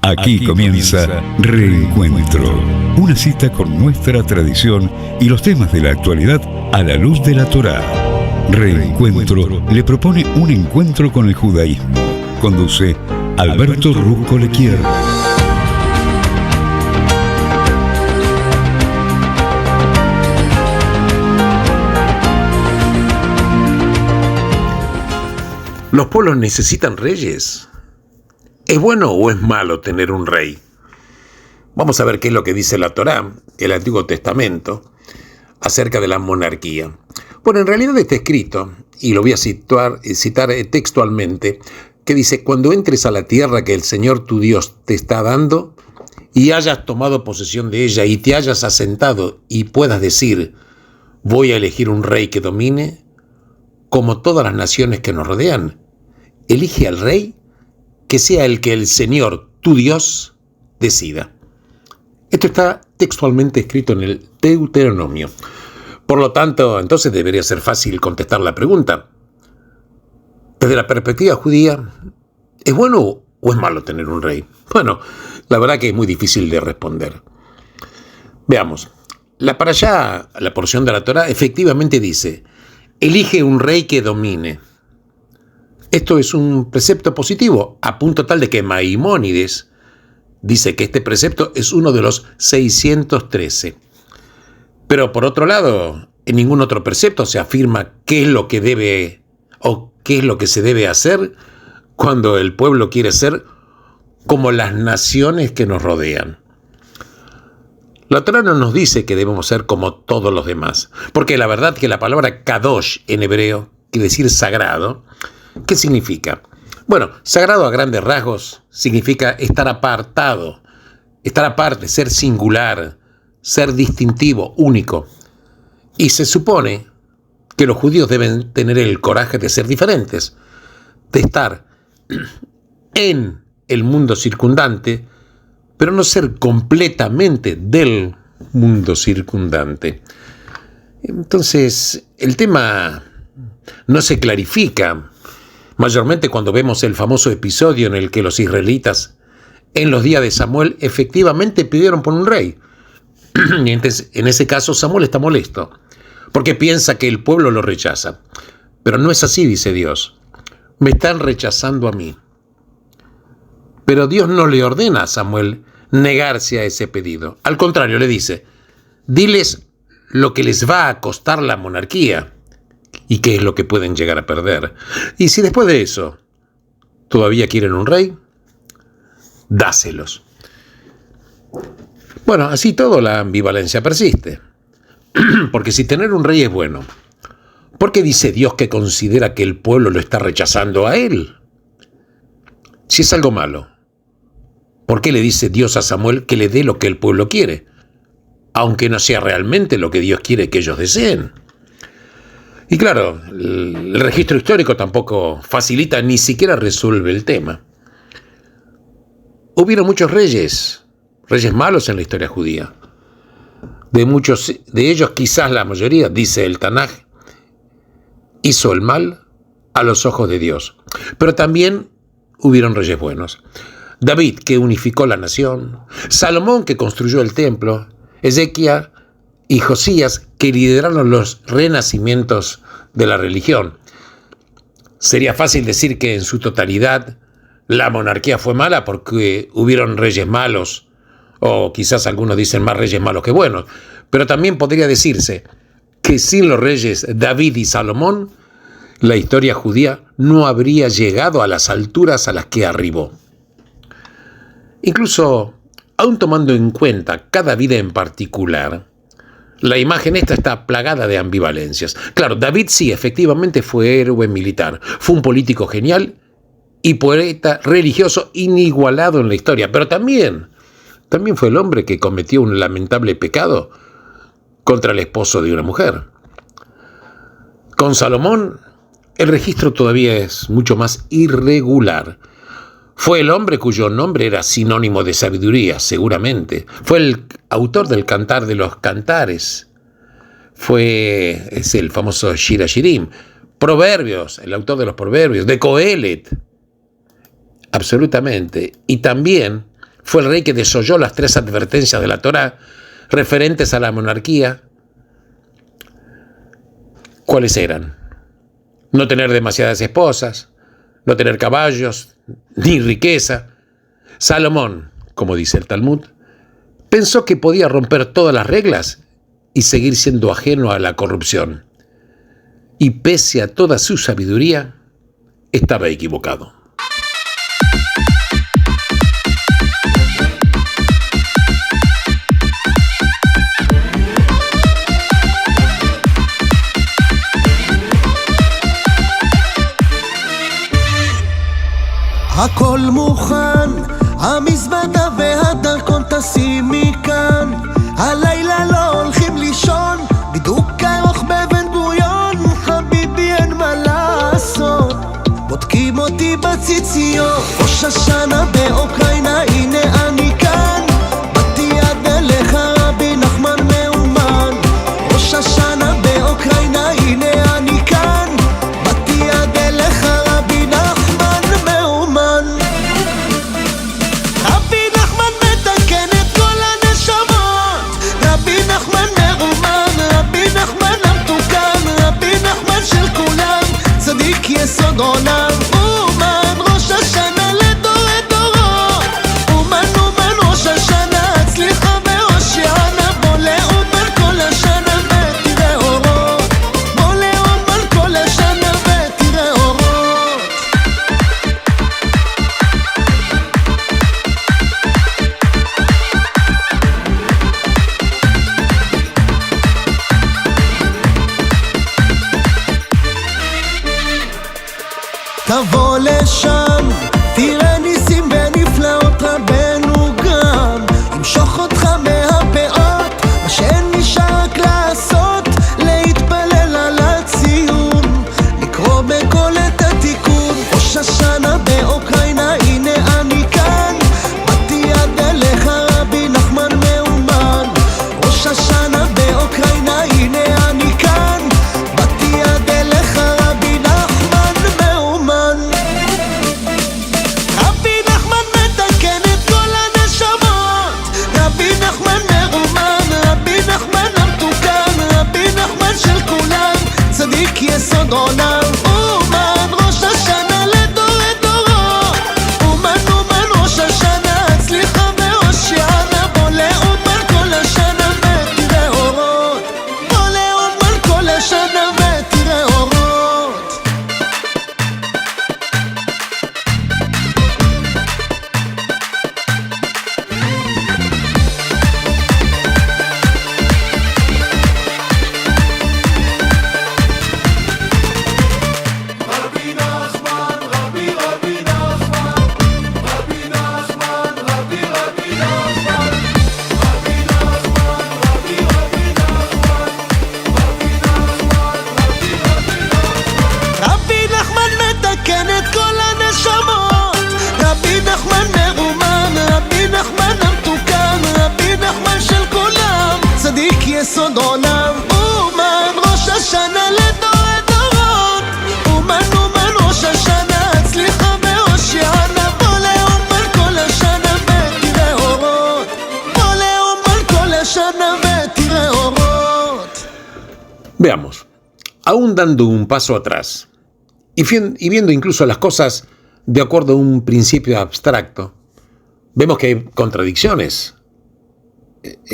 Aquí comienza Reencuentro, una cita con nuestra tradición y los temas de la actualidad a la luz de la Torá. Reencuentro le propone un encuentro con el judaísmo. Conduce Alberto Rusco Lequier. ¿Los pueblos necesitan reyes? ¿Es bueno o es malo tener un rey? Vamos a ver qué es lo que dice la Torá, el Antiguo Testamento, acerca de la monarquía. Bueno, en realidad está escrito, y lo voy a citar textualmente, que dice: cuando entres a la tierra que el Señor tu Dios te está dando, y hayas tomado posesión de ella, y te hayas asentado, y puedas decir: voy a elegir un rey que domine, como todas las naciones que nos rodean, elige al rey que sea el que el Señor, tu Dios, decida. Esto está textualmente escrito en el Deuteronomio. Por lo tanto, entonces debería ser fácil contestar la pregunta. Desde la perspectiva judía, ¿es bueno o es malo tener un rey? Bueno, la verdad que es muy difícil de responder. Veamos. La parashá, la porción de la Torá, efectivamente dice: elige un rey que domine. Esto es un precepto positivo, a punto tal de que Maimónides dice que este precepto es uno de los 613. Pero por otro lado, en ningún otro precepto se afirma qué es lo que debe o qué es lo que se debe hacer cuando el pueblo quiere ser como las naciones que nos rodean. La Torá no nos dice que debemos ser como todos los demás, porque la verdad que la palabra kadosh en hebreo quiere decir sagrado. ¿Qué significa? Bueno, sagrado a grandes rasgos significa estar apartado, estar aparte, ser singular, ser distintivo, único. Y se supone que los judíos deben tener el coraje de ser diferentes, de estar en el mundo circundante, pero no ser completamente del mundo circundante. Entonces, el tema no se clarifica, mayormente cuando vemos el famoso episodio en el que los israelitas, en los días de Samuel, efectivamente pidieron por un rey. Y entonces, en ese caso, Samuel está molesto, porque piensa que el pueblo lo rechaza. Pero no es así, dice Dios. Me están rechazando a mí. Pero Dios no le ordena a Samuel negarse a ese pedido. Al contrario, le dice: diles lo que les va a costar la monarquía y qué es lo que pueden llegar a perder. Y si después de eso todavía quieren un rey, dáselos. Bueno, así todo, la ambivalencia persiste. Porque si tener un rey es bueno, ¿por qué dice Dios que considera que el pueblo lo está rechazando a él? Si es algo malo, ¿por qué le dice Dios a Samuel que le dé lo que el pueblo quiere, aunque no sea realmente lo que Dios quiere que ellos deseen? Y claro, el registro histórico tampoco facilita ni siquiera resuelve el tema. Hubieron muchos reyes malos en la historia judía. De muchos de ellos, quizás la mayoría, dice el Tanaj, hizo el mal a los ojos de Dios. Pero también hubieron reyes buenos. David, que unificó la nación; Salomón, que construyó el templo; Ezequiel y Josías, que lideraron los renacimientos de la religión. Sería fácil decir que en su totalidad la monarquía fue mala porque hubieron reyes malos, o quizás algunos dicen más reyes malos que buenos, pero también podría decirse que sin los reyes David y Salomón, la historia judía no habría llegado a las alturas a las que arribó. Incluso, aun tomando en cuenta cada vida en particular, la imagen esta está plagada de ambivalencias. Claro, David sí, efectivamente fue héroe militar, fue un político genial y poeta religioso inigualado en la historia, pero también fue el hombre que cometió un lamentable pecado contra el esposo de una mujer. Con Salomón, el registro todavía es mucho más irregular. Fue el hombre cuyo nombre era sinónimo de sabiduría, seguramente. Fue el autor del Cantar de los Cantares. Es el famoso Shir HaShirim. Proverbios, el autor de los Proverbios, de Coelet. Absolutamente. Y también fue el rey que desoyó las 3 advertencias de la Torá referentes a la monarquía. ¿Cuáles eran? No tener demasiadas esposas, no tener caballos, ni riqueza. Salomón, como dice el Talmud, pensó que podía romper todas las reglas y seguir siendo ajeno a la corrupción. Y pese a toda su sabiduría, estaba equivocado. הכל מוכן, המזוודה והדרכון תשימי כאן. הלילה לא הולכים לישון, בדיוק ארוך בבן גוריון. חביבי אין מה לעשות, בודקים אותי בציציות. ראש השנה באוקראינה, הנה אני כאן. באתי עד אליך רבי נחמן מאומן. ראש השנה באוקראינה, הנה אני כאן. באתי עד אליך רבי נחמן מאומן. רבי נחמן מתקן את כל הנשמות. רבי נחמן מאומן, רבי נחמן המתוקן. רבי נחמן של כולם, צדיק יסוד עולם. אומן ראש השנה לדורי דורות. אומן אומן ראש השנה, הצליחה והושיענה. בוא לאומן כל השנה ותראה אורות. בוא לאומן כל השנה ותראה אורות. תבוא לשם, תראה ניסים ונפלאות רבנו גם. ימשוך אותך מהפאות, מה שאין נשאר רק לעשות. להתפלל על הציון, לקרוא בקול את התיקון. ראש השנה באוקראינה, הנה אני כאן. באתי עד אליך רבי נחמן מאומן. ראש השנה באוקראינה, הנה אני כאן. באתי עד אליך רבי נחמן מאומן. רבי נחמן מתקן את כל הנשמות. רבי נחמן מאומן, רבי נחמן המתוקן. רבי נחמן של כולם, צדיק יסוד עולם. אומן ראש השנה לדורי דורות. אומן אומן ראש השנה, הצליחה והושיענה. בוא לאומן כל השנה ותראה אורות. בוא לאומן כל השנה ותראה אורות. רבי נחמן מתקן את כל הנשמות. רבי נחמן מאומן, רבי נחמן המתוקן. רבי נחמן של כולם, צדיק יסוד עולם. אומן ראש השנה לדורי דורות. אומן אומן ראש השנה, הצליחה והושיענה. בוא לאומן כל השנה ותראה אורות. בוא לאומן כל השנה ותראה אורות. Veamos, aún dando un paso atrás y viendo incluso las cosas de acuerdo a un principio abstracto, vemos que hay contradicciones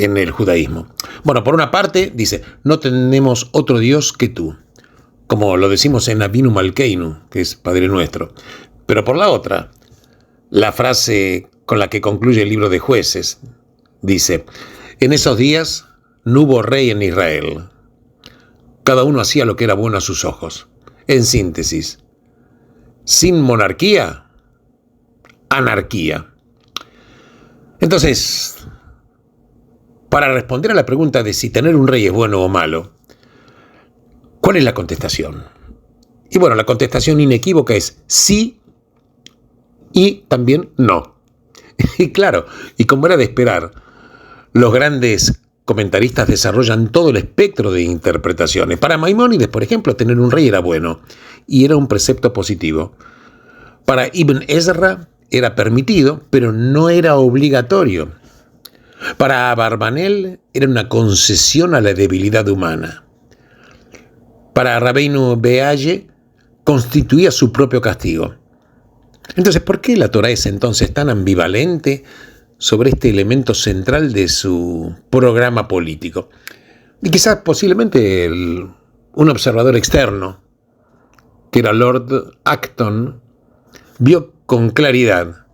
en el judaísmo. Bueno, por una parte dice, no tenemos otro Dios que tú, como lo decimos en Avinu Malkeinu, que es Padre Nuestro. Pero por la otra, la frase con la que concluye el libro de Jueces dice, en esos días no hubo rey en Israel. Cada uno hacía lo que era bueno a sus ojos. En síntesis, sin monarquía, anarquía. Entonces, para responder a la pregunta de si tener un rey es bueno o malo, ¿cuál es la contestación? Y bueno, la contestación inequívoca es sí y también no. Y claro, y como era de esperar, los grandes comentaristas desarrollan todo el espectro de interpretaciones. Para Maimónides, por ejemplo, tener un rey era bueno y era un precepto positivo. Para Ibn Ezra era permitido, pero no era obligatorio. Para Abarbanel era una concesión a la debilidad humana. Para Rabbeinu Beaye constituía su propio castigo. Entonces, ¿por qué la Torá es entonces tan ambivalente sobre este elemento central de su programa político? Y quizás posiblemente un observador externo, que era Lord Acton, vio con claridad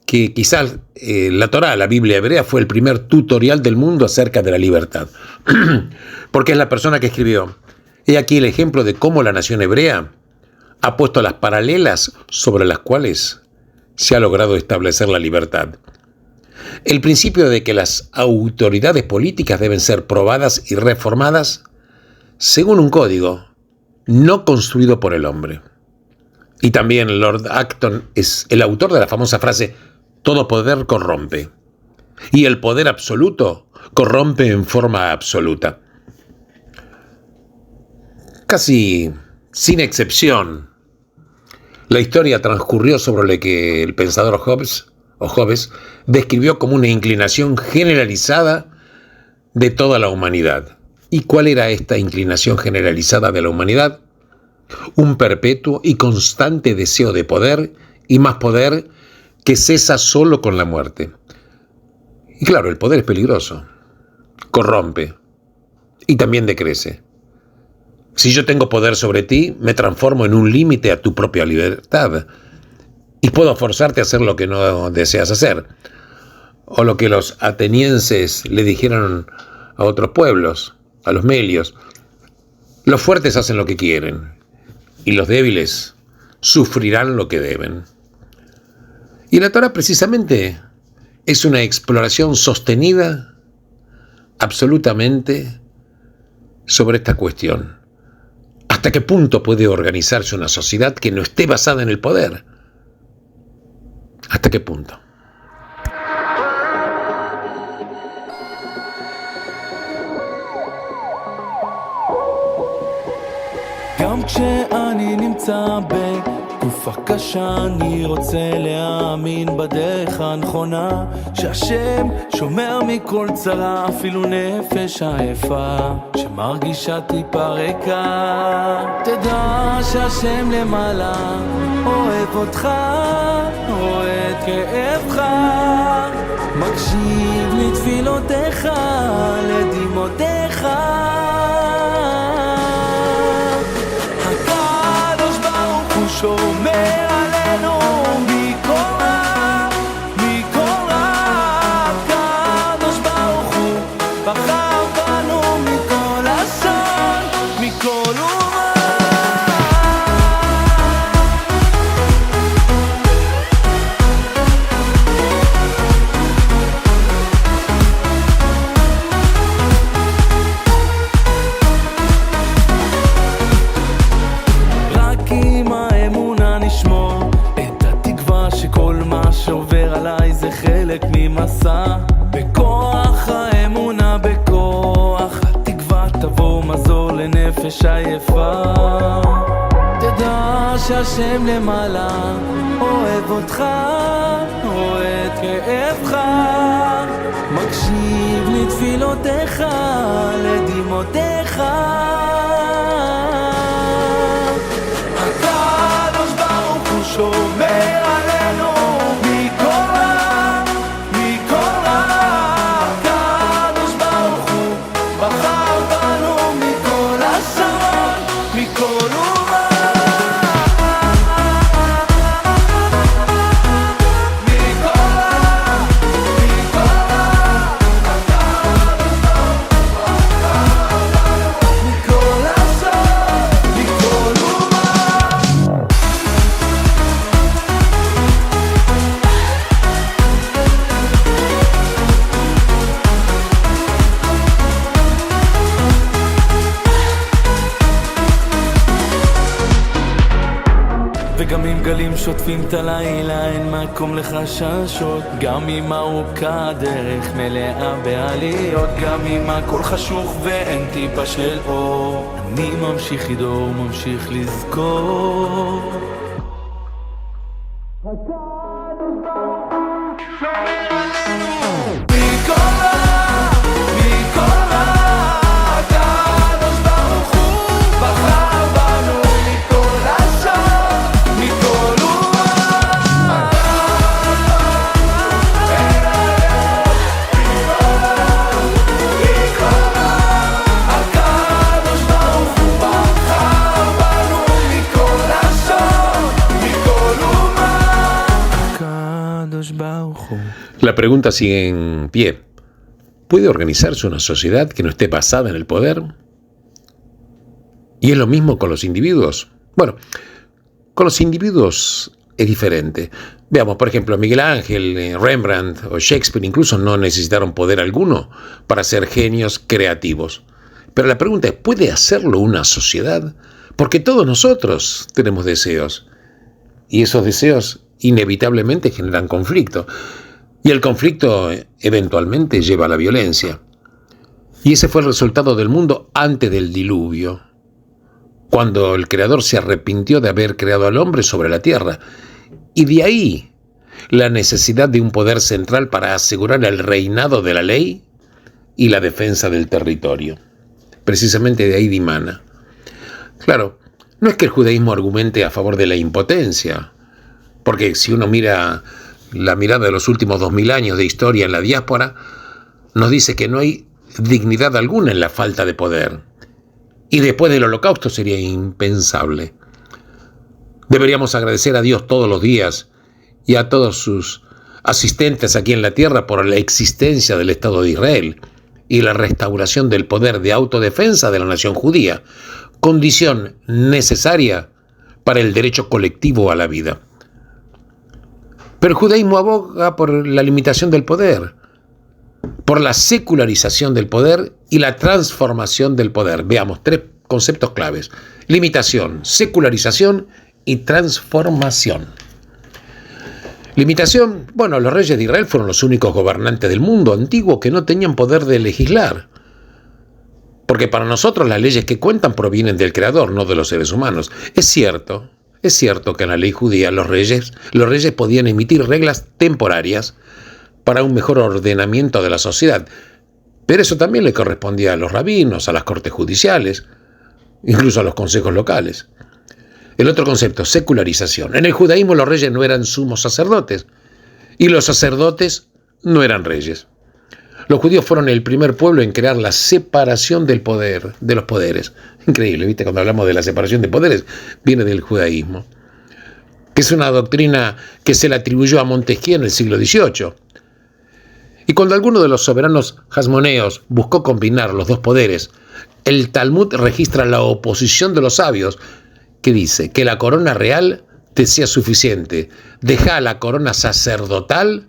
que quizás la Torá, la Biblia hebrea, fue el primer tutorial del mundo acerca de la libertad. Porque es la persona que escribió: he aquí el ejemplo de cómo la nación hebrea ha puesto las paralelas sobre las cuales se ha logrado establecer la libertad. El principio de que las autoridades políticas deben ser probadas y reformadas según un código no construido por el hombre. Y también Lord Acton es el autor de la famosa frase: todo poder corrompe, y el poder absoluto corrompe en forma absoluta. Casi sin excepción, la historia transcurrió sobre lo que el pensador Hobbes describió como una inclinación generalizada de toda la humanidad. ¿Y cuál era esta inclinación generalizada de la humanidad? Un perpetuo y constante deseo de poder, y más poder, que cesa solo con la muerte. Y claro, el poder es peligroso, corrompe y también decrece. Si yo tengo poder sobre ti, me transformo en un límite a tu propia libertad y puedo forzarte a hacer lo que no deseas hacer. O lo que los atenienses le dijeron a otros pueblos, a los melios: los fuertes hacen lo que quieren y los débiles sufrirán lo que deben. Y la Torá precisamente es una exploración sostenida absolutamente sobre esta cuestión. ¿Hasta qué punto puede organizarse una sociedad que no esté basada en el poder? ¿Hasta qué punto? גם כשאני נמצא בתקופה קשה, אני רוצה להאמין בדרך הנכונה, שהשם שומר מכל צרה, אפילו נפש עייפה שמרגישה טיפה ריקה. תדע שהשם למעלה אוהב אותך, רואה את כאבך, מקשיב לתפילותיך, לדמעותיך. שומר עלינו מכל רע, מכל רע. הקדוש ברוך הוא בחר בנו מכל אסון, מכל אומה. רק עם האמונה נשמור את התקווה, שכל מה שעובר עליי זה חלק ממסע. בכוח האמונה, בכוח התקווה, תבוא מזור לנפש עייפה. תדע שהשם למעלה אוהב אותך, רואה את כאבך, מקשיב לתפילותיך, לדמעותיך. שומר עלינו מכל רע, מכל רע. הקדוש ברוך הוא בחר בנו מכל אסון, מכל אומה. מכל רע, מכל רע. הקדוש ברוך הוא בחר בנו מכל אסון, מכל אומה. וגם אם גלים שוטפים את הלילה, אין מקום לחששות. גם אם ארוכה הדרך מלאה בעליות, גם אם הכל חשוך ואין טיפה של אור, אני ממשיך לדור, ממשיך לזכור. הקדוש La pregunta sigue en pie. ¿Puede organizarse una sociedad que no esté basada en el poder? ¿Y es lo mismo con los individuos? Bueno, con los individuos es diferente. Veamos, por ejemplo, Miguel Ángel, Rembrandt o Shakespeare incluso no necesitaron poder alguno para ser genios creativos. Pero la pregunta es, ¿puede hacerlo una sociedad? Porque todos nosotros tenemos deseos. Y esos deseos inevitablemente generan conflicto. Y el conflicto eventualmente lleva a la violencia. Y ese fue el resultado del mundo antes del diluvio, cuando el Creador se arrepintió de haber creado al hombre sobre la tierra. Y de ahí la necesidad de un poder central para asegurar el reinado de la ley y la defensa del territorio. Precisamente de ahí dimana. Claro, no es que el judaísmo argumente a favor de la impotencia, porque si uno mira la mirada de los últimos 2000 años de historia en la diáspora, nos dice que no hay dignidad alguna en la falta de poder. Y después del Holocausto sería impensable. Deberíamos agradecer a Dios todos los días y a todos sus asistentes aquí en la tierra por la existencia del Estado de Israel y la restauración del poder de autodefensa de la nación judía, condición necesaria para el derecho colectivo a la vida. Pero el judaísmo aboga por la limitación del poder, por la secularización del poder y la transformación del poder. Veamos, 3 conceptos claves: limitación, secularización y transformación. Limitación, bueno, los reyes de Israel fueron los únicos gobernantes del mundo antiguo que no tenían poder de legislar. Porque para nosotros las leyes que cuentan provienen del Creador, no de los seres humanos. Es cierto que en la ley judía los reyes podían emitir reglas temporarias para un mejor ordenamiento de la sociedad. Pero eso también le correspondía a los rabinos, a las cortes judiciales, incluso a los consejos locales. El otro concepto, secularización. En el judaísmo los reyes no eran sumos sacerdotes y los sacerdotes no eran reyes. Los judíos fueron el primer pueblo en crear la separación del poder, de los poderes. Increíble, ¿viste? Cuando hablamos de la separación de poderes, viene del judaísmo, que es una doctrina que se le atribuyó a Montesquieu en el siglo XVIII. Y cuando alguno de los soberanos hasmoneos buscó combinar los dos poderes, el Talmud registra la oposición de los sabios, que dice que la corona real te sea suficiente, deja la corona sacerdotal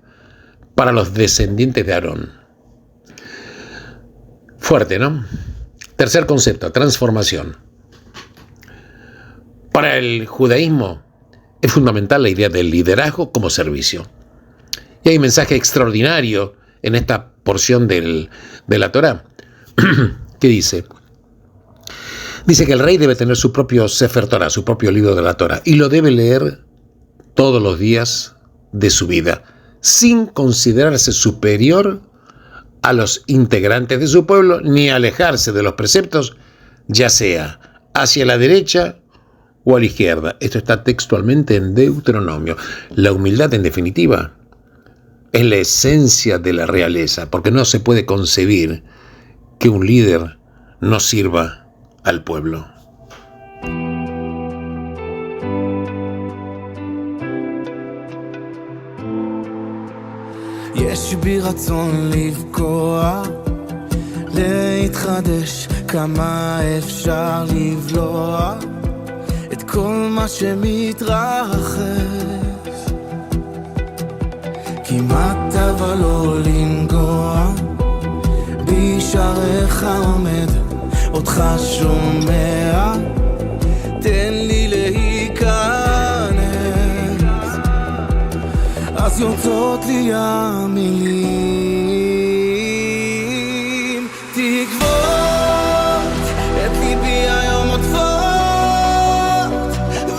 para los descendientes de Aarón. Fuerte, ¿no? Tercer concepto, transformación. Para el judaísmo es fundamental la idea del liderazgo como servicio. Y hay un mensaje extraordinario en esta porción de la Torá, que dice que el rey debe tener su propio Sefer Torah, su propio libro de la Torá, y lo debe leer todos los días de su vida, sin considerarse superior a los integrantes de su pueblo, ni alejarse de los preceptos, ya sea hacia la derecha o a la izquierda. Esto está textualmente en Deuteronomio. La humildad, en definitiva, es la esencia de la realeza, porque no se puede concebir que un líder no sirva al pueblo. יש בי רצון לפגוע, להתחדש, כמה אפשר לבלוע את כל מה שמתרחש, כמעט אבל לא לנגוע, בשעריך עומד, אותך שומע, תן לי להיכנס, אז יוצאות לי המילים, תקוות את ליבי היום עוטפות,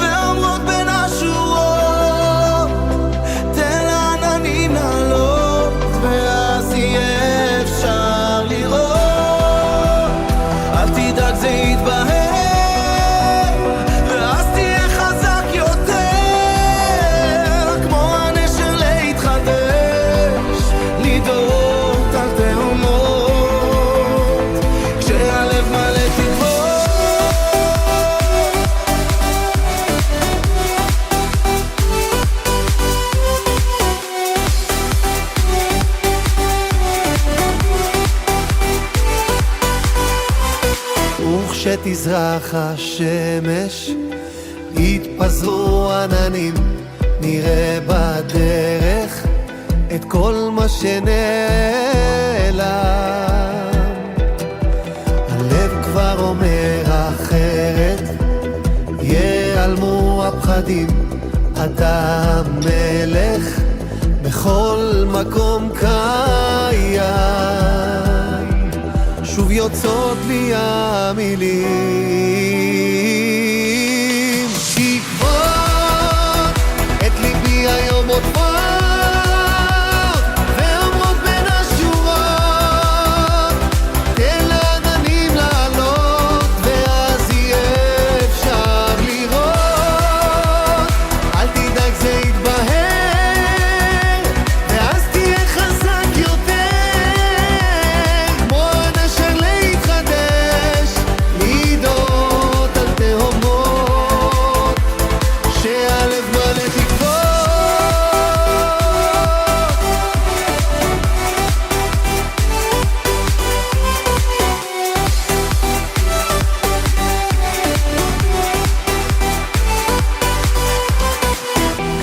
ואומרות בין השורות, תן לעננים לעלות, ואז יהיה אפשר לראות, אל תדאג זה יתבהר, ואז תהיה חזק יותר, כמו הנשר להתחדש, ותזרח השמש, יתפזרו עננים, נראה בדרך את כל מה שנעלם. הלב כבר אומר אחרת, ייעלמו הפחדים, אתה המלך בכל מקום קיים. שוב יוצאות לי המילים, תקוות את ליבי היום עוטפות, ואומרות בין השורות, תן לעננים לעלות, ואז יהיה אפשר לראות. אל תדאג זה יתבהר, ואז תהיה חזק יותר, כמו הנשר להתחדש, לידות על תהומות, שהלב מלא תקוות.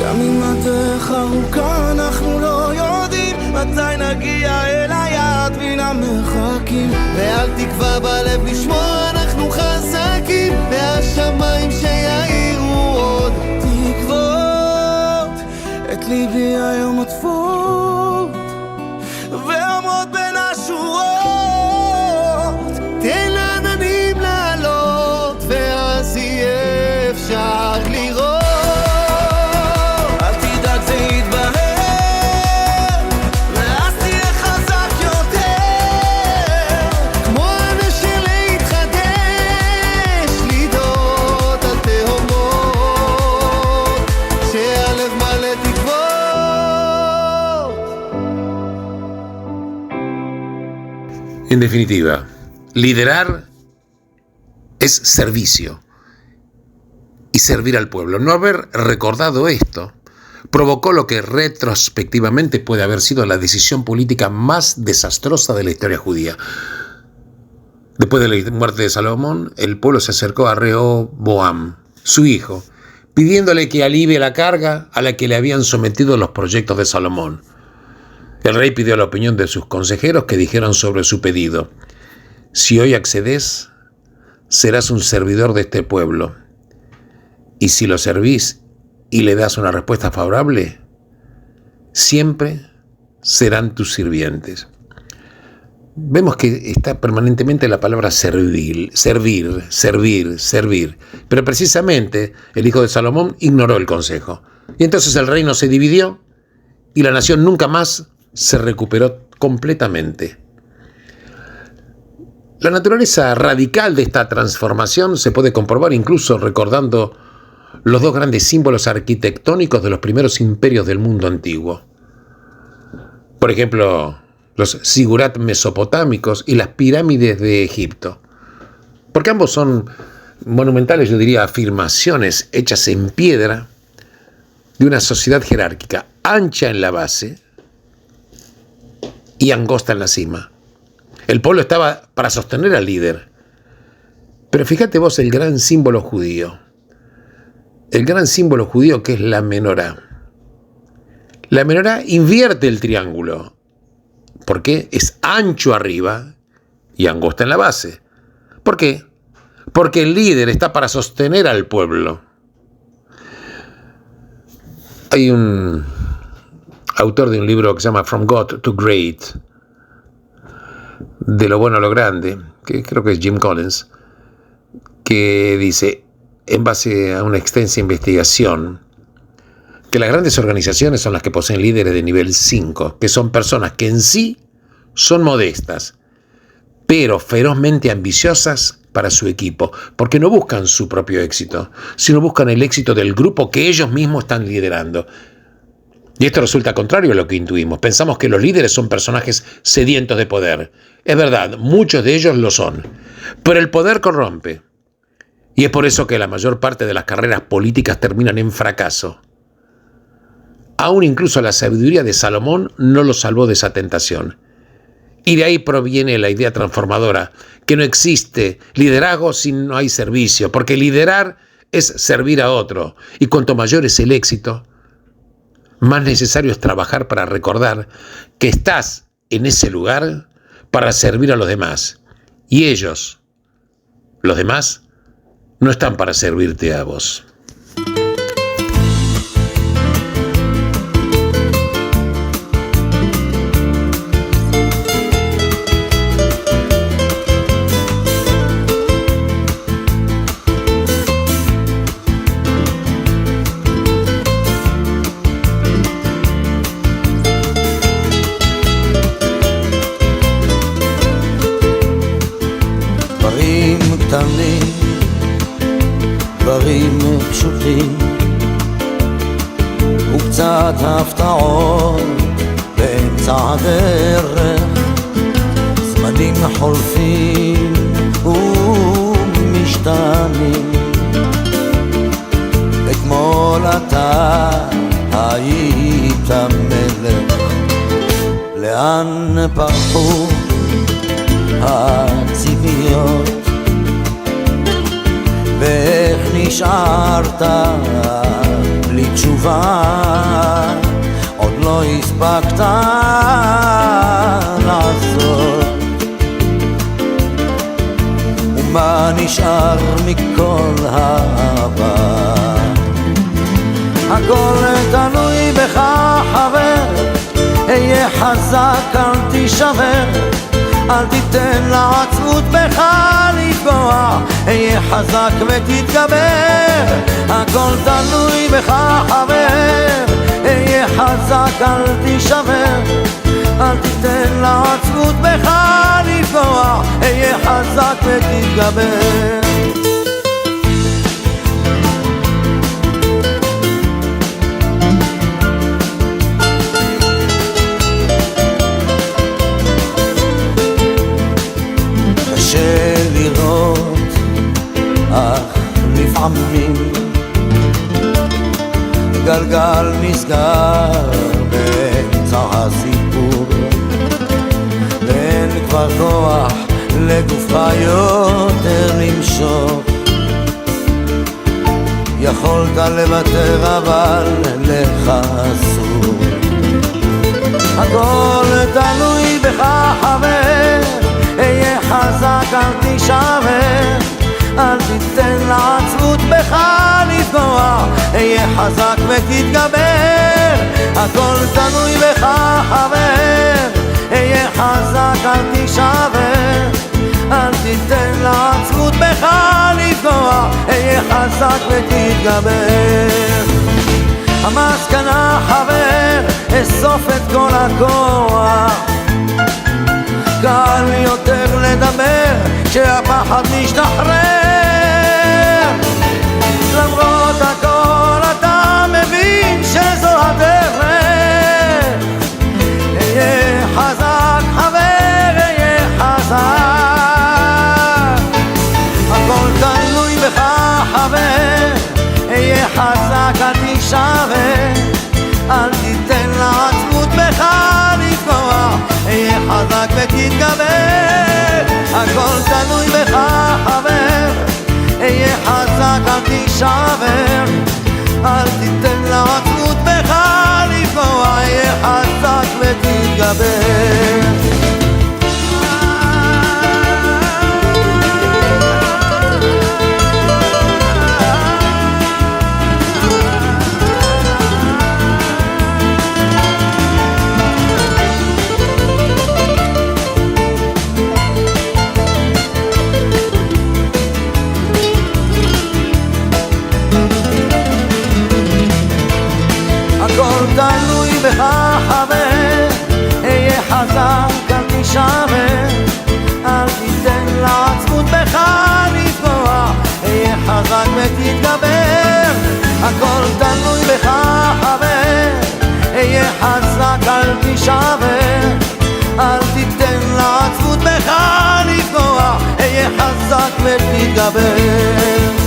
גם אם הדרך ארוכה אנחנו לא יודעים מתי נגיע אל היעד מן המרחקים, ואל תקווה בלב לשמוע, אנחנו חזקים, והשמיים שיעירו עוד תקוות את ליבי היום עוטפות, ואומרות בין השורות, תן לעננים לעלות, ואז יהיה אפשר לראות. אל תדאג זה יתבהר, ואז תהיה חזק יותר, כמו הנשר להתחדש, לידות על תהומות, שהלב מלא תקוות. En definitiva, liderar es servicio y servir al pueblo. No haber recordado esto provocó lo que retrospectivamente puede haber sido la decisión política más desastrosa de la historia judía. Después de la muerte de Salomón, el pueblo se acercó a Rehoboam, su hijo, pidiéndole que alivie la carga a la que le habían sometido los proyectos de Salomón. El rey pidió la opinión de sus consejeros, que dijeron sobre su pedido: si hoy accedes, serás un servidor de este pueblo, y si lo servís y le das una respuesta favorable, siempre serán tus sirvientes. Vemos que está permanentemente la palabra servir, pero precisamente el hijo de Salomón ignoró el consejo, y entonces el reino se dividió y la nación nunca más se recuperó completamente. La naturaleza radical de esta transformación se puede comprobar incluso recordando los dos grandes símbolos arquitectónicos de los primeros imperios del mundo antiguo. Por ejemplo, los sigurat mesopotámicos y las pirámides de Egipto. Porque ambos son monumentales, yo diría, afirmaciones hechas en piedra de una sociedad jerárquica, ancha en la base y angosta en la cima. El pueblo estaba para sostener al líder. Pero fíjate vos el gran símbolo judío. El gran símbolo judío, que es la menorá. La menorá invierte el triángulo. ¿Por qué? Es ancho arriba y angosta en la base. ¿Por qué? Porque el líder está para sostener al pueblo. Hay un autor de un libro que se llama From God to Great, de lo bueno a lo grande, que creo que es Jim Collins, que dice, en base a una extensa investigación, que las grandes organizaciones son las que poseen líderes de nivel 5, que son personas que en sí son modestas, pero ferozmente ambiciosas para su equipo, porque no buscan su propio éxito, sino buscan el éxito del grupo que ellos mismos están liderando. Y esto resulta contrario a lo que intuimos. Pensamos que los líderes son personajes sedientos de poder. Es verdad, muchos de ellos lo son, pero el poder corrompe. Y es por eso que la mayor parte de las carreras políticas terminan en fracaso. Aún incluso la sabiduría de Salomón no lo salvó de esa tentación. Y de ahí proviene la idea transformadora, que no existe liderazgo si no hay servicio, porque liderar es servir a otro. Y cuanto mayor es el éxito, más necesario es trabajar para recordar que estás en ese lugar para servir a los demás. Y ellos, los demás, no están para servirte a vos. דברים קטנים, דברים פשוטים, וקצת הפתעות באמצע הדרך, זמנים חולפים ומשתנים. אתמול אתה היית מלך, לאן פרחו הציפיות, ואיך נשארת בלי תשובה, עוד לא הספקת לעשות. ומה נשאר מכל העבר? הכל תלוי בך חבר, היה חזק אל תישבר, אל תיתן לעצמות בך לפגוע, היה חזק ותתגבר. הכל תלוי בך חבר, היה חזק אל תישבר, אל תיתן לעצמות בך לפגוע, היה חזק ותתגבר. קשה לראות, אך לפעמים גלגל נסגר באמצע הסיפור, ואין כבר כוח לגופך יותר למשוך. יכולת לוותר אבל לך אסור. הכל תלוי בך חבר, היה חזק אל תישבר, אל תיתן לעצמות בך לפגוע, היה חזק ותתגבר. הכל תלוי בך חבר, היה חזק אל תישבר, אל תיתן לעצמות בך לפגוע, היה חזק ותתגבר. המסקנה חבר, אסוף את כל הכוח, קל יותר לדבר כשהפחד משתחרר. למרות הכל אתה מבין שזו הדרך, היה חזק חבר, היה חזק. הכל תלוי בך חבר, היה חזק אל תישבר, אל תיתן לעצמות בך לפגוע, היה חזק ותתגבר. הכל תלוי בך חבר, היה חזק אל תישבר, אל תיתן לעצמות בך לפגוע, היה חזק ותתגבר. הכל תלוי בך חבר, היה חזק אל תישבר, אל תיתן לעצמות בך לפגוע, היה חזק ותתגבר. הכל תלוי בך חבר, היה חזק אל תישבר, אל תיתן לעצמות בך לפגוע, היה חזק ותתגבר.